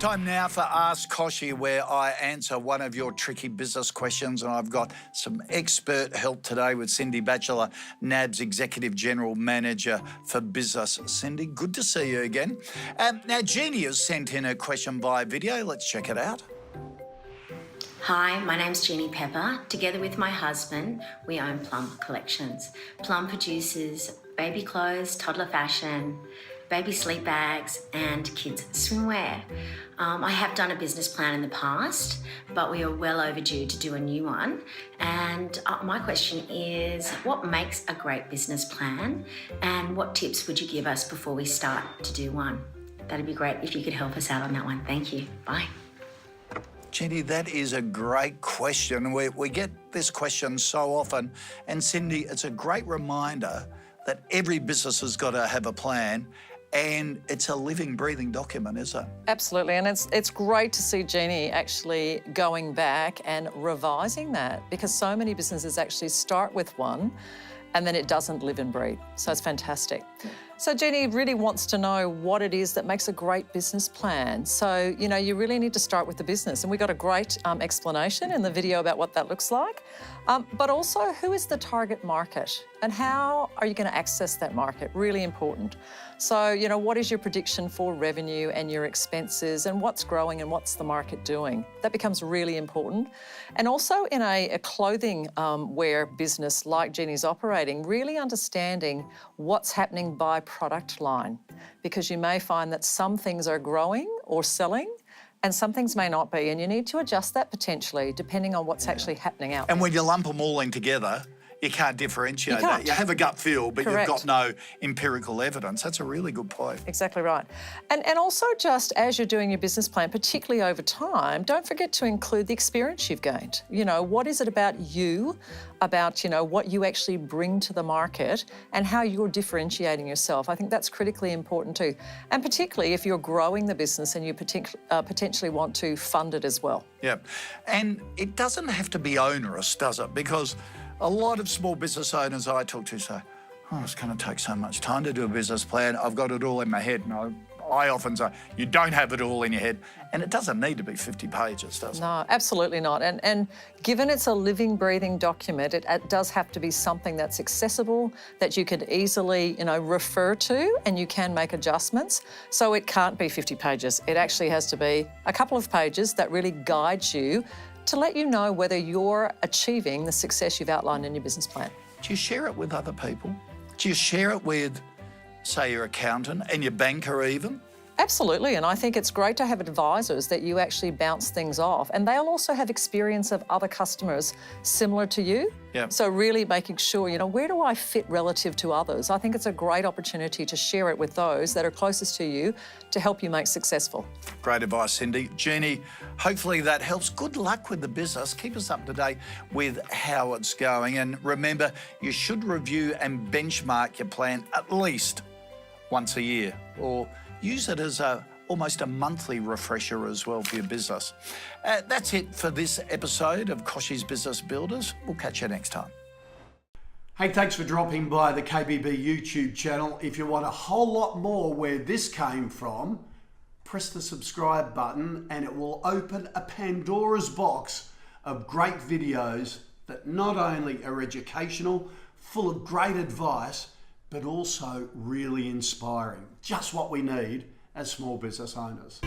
Time now for Ask Kochie, where I answer one of your tricky business questions, and I've got some expert help today with Cindy Batchelor, NAB's Executive General Manager for Business. Cindy, good to see you again. Now, Jeannie has sent in a question via video. Let's check it out. Hi, my name's Jeannie Pepper. Together with my husband, we own Plum Collections. Plum produces baby clothes, toddler fashion, baby sleep bags and kids swimwear. I have done a business plan in the past, but we are well overdue to do a new one. And my question is, what makes a great business plan and what tips would you give us before we start to do one? That'd be great if you could help us out on that one. Thank you. Bye. Jenny, that is a great question. We get this question so often. And Cindy, it's a great reminder that every business has got to have a plan, and it's a living, breathing document, isn't it? Absolutely, and it's great to see Jeannie actually going back and revising that, because so many businesses actually start with one and then it doesn't live and breathe. So it's fantastic. So Jeannie really wants to know what it is that makes a great business plan. So, you know, you really need to start with the business. And we got a great explanation in the video about what that looks like. But also, who is the target market and how are you going to access that market? Really important. So, you know, what is your prediction for revenue and your expenses and what's growing and what's the market doing? That becomes really important. And also in a clothing wear business like Jeannie's operating, really understanding what's happening by product line, because you may find that some things are growing or selling and some things may not be, and you need to adjust that potentially depending on what's actually happening out there. And when you lump them all in together, you can't differentiate that. You have a gut feel, but Correct. You've got no empirical evidence. That's a really good point. Exactly right. And also just as you're doing your business plan, particularly over time, don't forget to include the experience you've gained. You know, what is it about you, about, you know, what you actually bring to the market and how you're differentiating yourself. I think that's critically important too. And particularly if you're growing the business and you potentially want to fund it as well. Yeah. And it doesn't have to be onerous, does it? Because a lot of small business owners I talk to say, oh, it's going to take so much time to do a business plan. I've got it all in my head. And I often say, you don't have it all in your head. And it doesn't need to be 50 pages, does it? No, absolutely not. And given it's a living, breathing document, it does have to be something that's accessible, that you could easily, you know, refer to, and you can make adjustments. So it can't be 50 pages. It actually has to be a couple of pages that really guides you to let you know whether you're achieving the success you've outlined in your business plan. Do you share it with other people? Do you share it with, say, your accountant and your banker even? Absolutely, and I think it's great to have advisors that you actually bounce things off, and they'll also have experience of other customers similar to you. Yeah. So really making sure, you know, where do I fit relative to others? I think it's a great opportunity to share it with those that are closest to you to help you make successful. Great advice, Cindy. Jeannie, hopefully that helps. Good luck with the business. Keep us up to date with how it's going. And remember, you should review and benchmark your plan at least once a year, or use it as almost a monthly refresher as well for your business. That's it for this episode of Kochie's Business Builders. We'll catch you next time. Hey, thanks for dropping by the KBB YouTube channel. If you want a whole lot more where this came from, press the subscribe button and it will open a Pandora's box of great videos that not only are educational, full of great advice, but also really inspiring. Just what we need as small business owners.